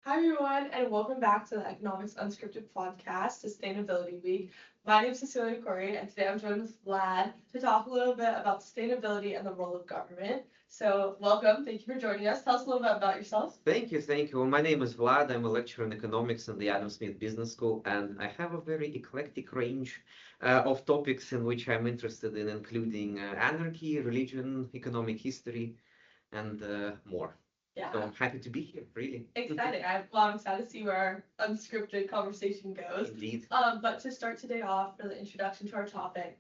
Hi, everyone, and welcome back to the Economics Unscripted podcast, Sustainability Week. My name is Cecilia Corey, and today I'm joined with Vlad to talk a little bit about sustainability and the role of government. So, welcome. Thank you for joining us. Tell us a little bit about yourself. Thank you. Well, my name is Vlad. I'm a lecturer in economics in the Adam Smith Business School, and I have a very eclectic range of topics in which I'm interested in, including anarchy, religion, economic history, and more. Yeah. So I'm happy to be here, really. Exciting. I'm excited to see where our unscripted conversation goes. Indeed. But to start today off for the introduction to our topic,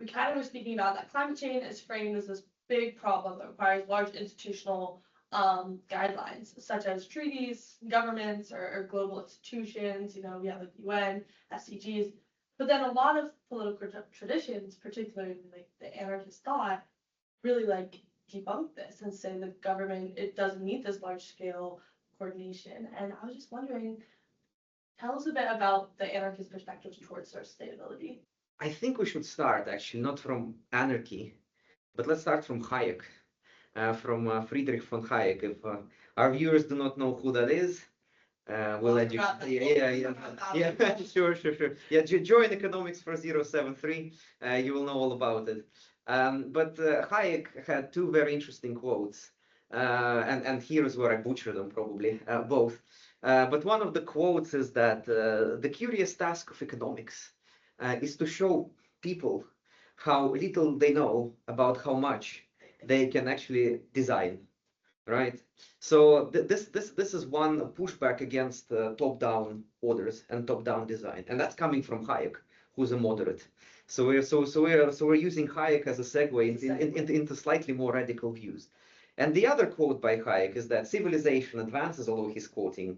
we kind of were speaking about that climate change is framed as this big problem that requires large institutional guidelines, such as treaties, governments, or global institutions. You know, we have like UN, SDGs, but then a lot of political traditions, particularly like the anarchist thought, really like debunk this and say the government, it doesn't need this large scale coordination. And I was just wondering, tell us a bit about the anarchist perspective towards sustainability. I think we should start actually not from anarchy, but let's start from Hayek, from Friedrich von Hayek. If our viewers do not know who that is, we'll educate. Yeah, sure. Yeah, join Economics for 073. You will know all about it. But Hayek had two very interesting quotes, and here's where I butcher them probably, both. But one of the quotes is that the curious task of economics is to show people how little they know about how much they can actually design, right? So this is one pushback against top-down orders and top-down design, and that's coming from Hayek, who's a moderate. So we're using Hayek as a segue into slightly more radical views. And the other quote by Hayek is that civilization advances, although he's quoting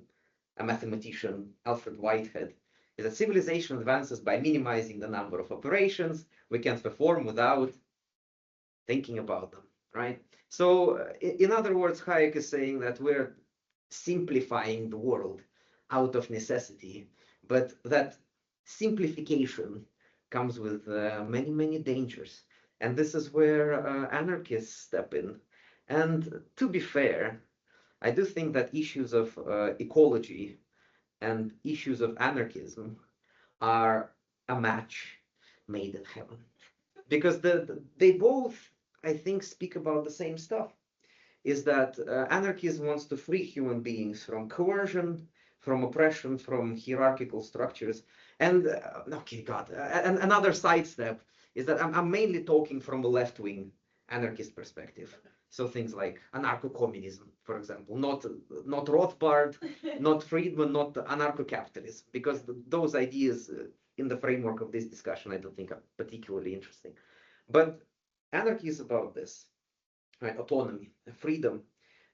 a mathematician, Alfred Whitehead, is that civilization advances by minimizing the number of operations we can perform without thinking about them, right? So in other words, Hayek is saying that we're simplifying the world out of necessity, but that simplification comes with many dangers. And this is where anarchists step in. And to be fair, I do think that issues of ecology and issues of anarchism are a match made in heaven. Because they both, I think, speak about the same stuff. Is that anarchism wants to free human beings from coercion, from oppression, from hierarchical structures. And okay, God, and another sidestep is that I'm mainly talking from a left-wing anarchist perspective. So things like anarcho-communism, for example, not Rothbard, not Friedman, not anarcho-capitalism, because those ideas in the framework of this discussion I don't think are particularly interesting. But anarchy is about this, right? Autonomy, freedom,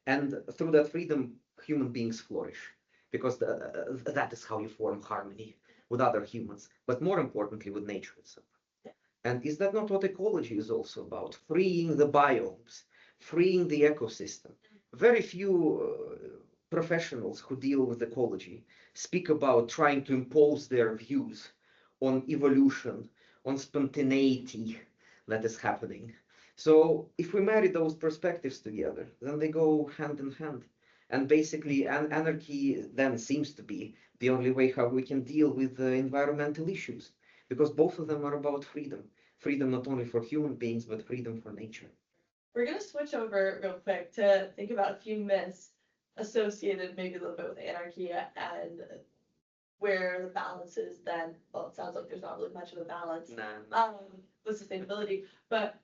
and through that freedom, human beings flourish, because that is how you form harmony with other humans, but more importantly, with nature itself. And is that not what ecology is also about? Freeing the biomes, freeing the ecosystem. Very few professionals who deal with ecology speak about trying to impose their views on evolution, on spontaneity that is happening. So if we marry those perspectives together, then they go hand in hand. And basically, anarchy then seems to be the only way how we can deal with the environmental issues, because both of them are about freedom. Freedom not only for human beings, but freedom for nature. We're going to switch over real quick to think about a few myths associated maybe a little bit with anarchy and where the balance is then. Well, it sounds like there's not really much of a balance with sustainability, but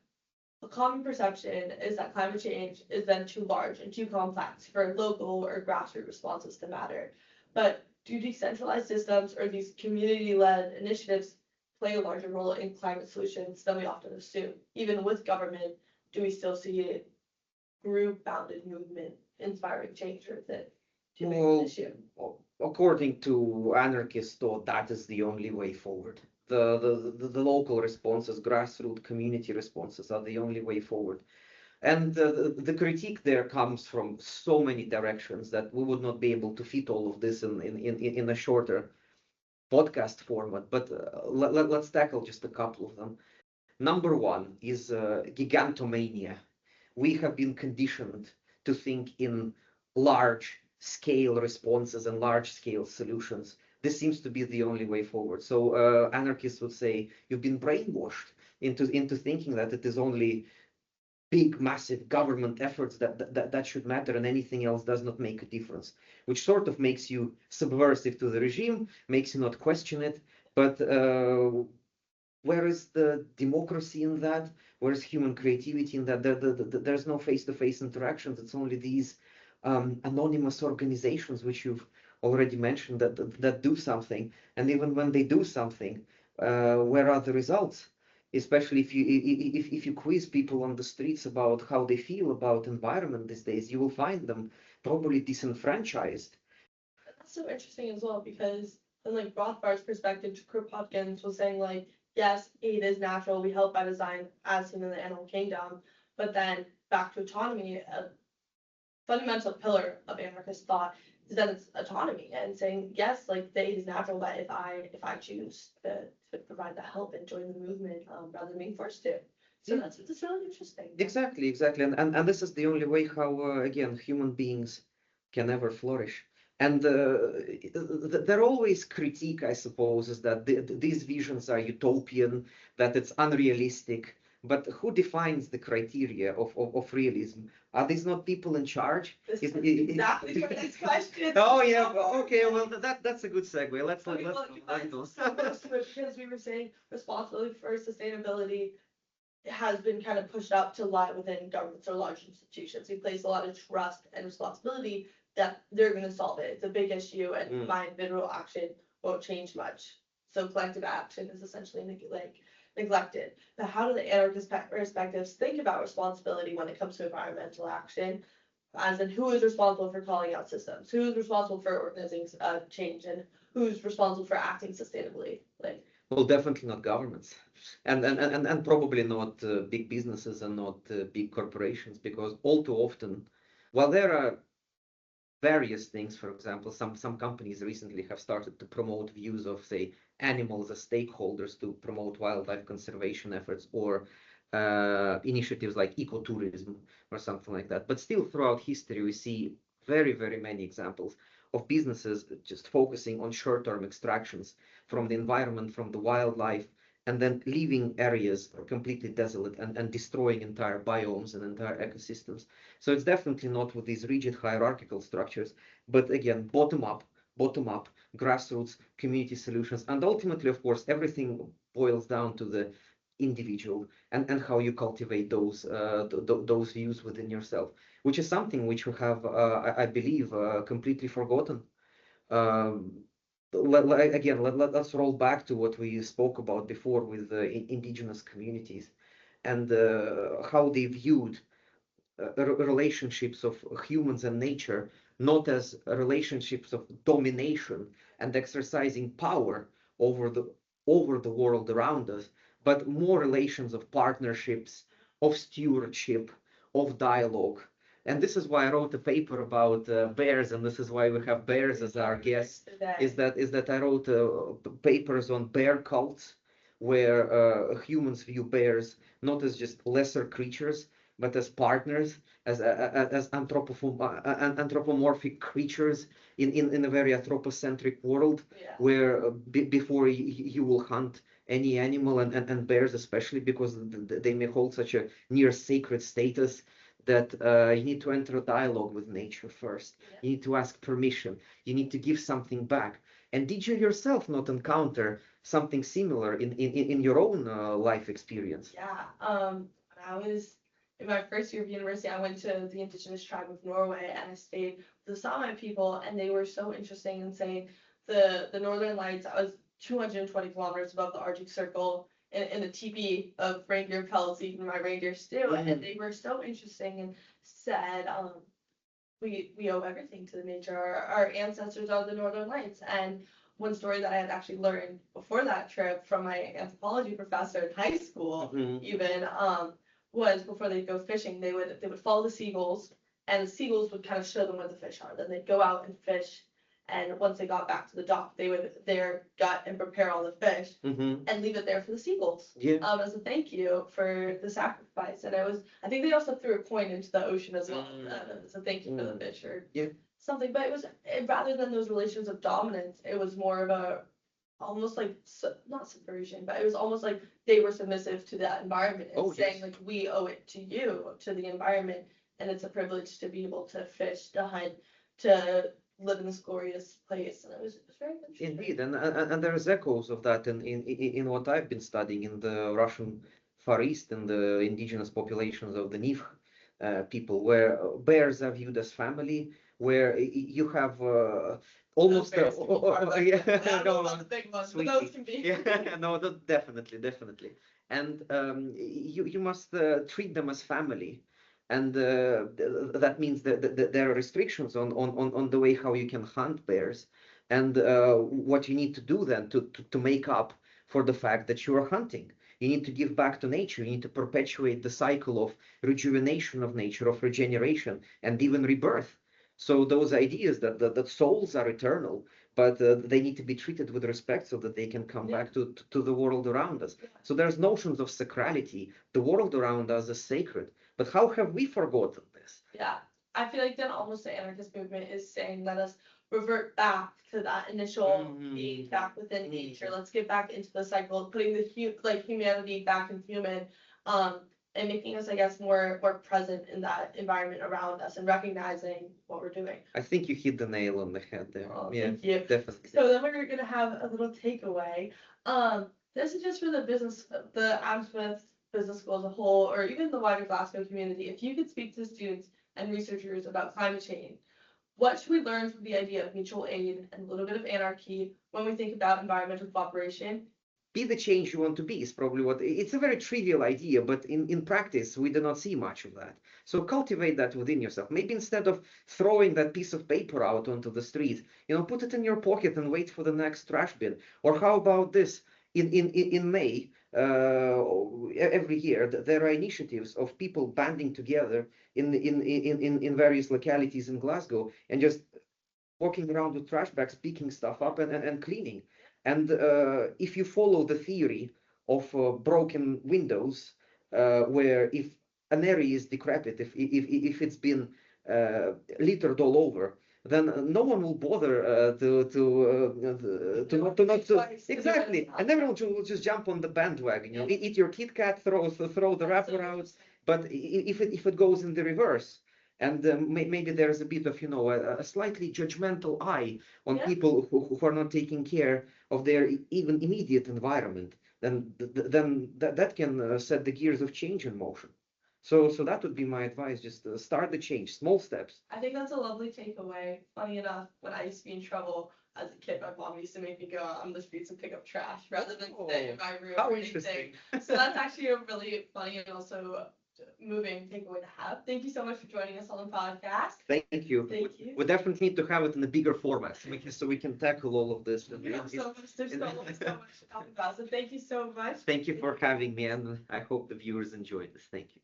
a common perception is that climate change is then too large and too complex for local or grassroots responses to matter. But do decentralized systems or these community-led initiatives play a larger role in climate solutions than we often assume? Even with government, do we still see a group-bounded movement inspiring change, or is it too big of an issue? According to anarchist thought, that is the only way forward. The local responses, grassroots community responses are the only way forward. And the critique there comes from so many directions that we would not be able to fit all of this in a shorter podcast format. But let's tackle just a couple of them. Number one is gigantomania. We have been conditioned to think in large scale responses and large scale solutions. This seems to be the only way forward. So anarchists would say you've been brainwashed into thinking that it is only big, massive government efforts that should matter, and anything else does not make a difference, which sort of makes you subversive to the regime, makes you not question it. But where is the democracy in that? Where is human creativity in that? There's no face-to-face interactions. It's only these anonymous organizations, which you've already mentioned, that do something. And even when they do something, where are the results? Especially if you quiz people on the streets about how they feel about environment these days, you will find them probably disenfranchised. That's so interesting as well, because in like Rothbard's perspective, Kropotkin was saying like, yes, aid is natural, we help by design as seen in the animal kingdom, but then back to autonomy, a fundamental pillar of anarchist thought is that it's autonomy and saying, yes, like the aid is natural, but if I choose to provide the help and join the movement rather than being forced to. So that's really interesting. Exactly. And this is the only way how, again, human beings can ever flourish. And there always critique, I suppose, is that these visions are utopian, that it's unrealistic. But who defines the criteria of realism? Are these not people in charge? This is exactly my next question. Oh yeah, okay. Well, that's a good segue. Let's so close to it, because we were saying responsibility for sustainability has been kind of pushed up to lie within governments or large institutions. We place a lot of trust and responsibility that they're going to solve it. It's a big issue, and my individual action won't change much. So collective action is essentially neglected. But how do the anarchist perspectives think about responsibility when it comes to environmental action? As in, who is responsible for calling out systems? Who is responsible for organizing change? And who's responsible for acting sustainably? Well, definitely not governments, and probably not big businesses and not big corporations, because all too often, while there are various things, for example, some companies recently have started to promote views of, say, animals as stakeholders to promote wildlife conservation efforts, or initiatives like ecotourism or something like that. But still, throughout history, we see very, very many examples of businesses just focusing on short-term extractions from the environment, from the wildlife, and then leaving areas completely desolate and destroying entire biomes and entire ecosystems. So it's definitely not with these rigid hierarchical structures, but again, bottom up, grassroots, community solutions, and ultimately, of course, everything boils down to the individual and how you cultivate those views within yourself, which is something which we have, I believe, completely forgotten. Let's roll back to what we spoke about before with the indigenous communities and how they viewed relationships of humans and nature, not as relationships of domination and exercising power over the world around us, but more relations of partnerships, of stewardship, of dialogue. And this is why I wrote a paper about bears, and this is why we have bears as our guests. Is that I wrote papers on bear cults, where humans view bears not as just lesser creatures, but as partners, as anthropomorphic creatures in a very anthropocentric world, where before you will hunt any animal, and bears especially, because they may hold such a near sacred status, that you need to enter a dialogue with nature first. You need to ask permission. You need to give something back. And did you yourself not encounter something similar in your own life experience? Yeah, when I was in my first year of university, I went to the indigenous tribe of Norway, and I stayed with the Sami people, and they were so interesting in saying the Northern Lights. I was 220 kilometers above the Arctic Circle in a teepee of reindeer pellets, eating my reindeer stew, and they were so interesting and said, we owe everything to the nature. Our ancestors are the Northern Lights. And one story that I had actually learned before that trip from my anthropology professor in high school, even was before they'd go fishing, they would follow the seagulls, and the seagulls would kind of show them where the fish are. Then they'd go out and fish, and once they got back to the dock, they would gut and prepare all the fish and leave it there for the seagulls as a thank you for the sacrifice. And I think they also threw a coin into the ocean as well as a thank you for the fish. something, but rather than those relations of dominance, it was more of a almost like not subversion, but it was almost like they were submissive to that environment and saying like we owe it to you, to the environment, and it's a privilege to be able to fish, to hunt, to live in this glorious place, and it was very interesting. Indeed, and there's echoes of that in what I've been studying in the Russian Far East and the indigenous populations of the Nivh people, where bears are viewed as family, where you have almost yeah, no, the big ones, but sweetie. those can be. Yeah, no, definitely, and you must treat them as family. And that means that there are restrictions on the way how you can hunt bears, and what you need to do then to make up for the fact that you are hunting. You need to give back to nature. You need to perpetuate the cycle of rejuvenation of nature, of regeneration, and even rebirth. So those ideas that souls are eternal, but they need to be treated with respect so that they can come back to the world around us. So there's notions of sacrality. The world around us is sacred. But how have we forgotten this? Yeah, I feel like then almost the anarchist movement is saying, let us revert back to that initial being back within nature. Let's get back into the cycle, putting the humanity back in human, and making us, I guess, more present in that environment around us and recognizing what we're doing. I think you hit the nail on the head there. Oh, yeah, thank you. Definitely. So then we're gonna have a little takeaway. This is just for the Adam Smith Business School as a whole, or even the wider Glasgow community. If you could speak to students and researchers about climate change, what should we learn from the idea of mutual aid and a little bit of anarchy when we think about environmental cooperation? Be the change you want to be is probably what it's a very trivial idea, but in practice we do not see much of that. So cultivate that within yourself. Maybe instead of throwing that piece of paper out onto the street, put it in your pocket and wait for the next trash bin. Or how about this? In May, every year there are initiatives of people banding together in various localities in Glasgow and just walking around with trash bags, picking stuff up and cleaning. And if you follow the theory of broken windows, where if an area is decrepit, if it's been littered all over, then no one will bother exactly, and everyone will just jump on the bandwagon. Eat your Kit Kat, throw the wrapper out. But if it goes in the reverse, and maybe there's a bit of a slightly judgmental eye on people who are not taking care of their even immediate environment, then that can set the gears of change in motion. So that would be my advice. Just start the change, small steps. I think that's a lovely takeaway. Funny enough, when I used to be in trouble as a kid, my mom used to make me go out on the streets and pick up trash rather than stay in my room How or interesting. anything. So that's actually a really funny and also moving takeaway to have. Thank you so much for joining us on the podcast. Thank you. Thank you. We definitely need to have it in a bigger format so we can tackle all of this. There's so much to talk about. So thank you so much. Thank you for having me, and I hope the viewers enjoyed this. Thank you.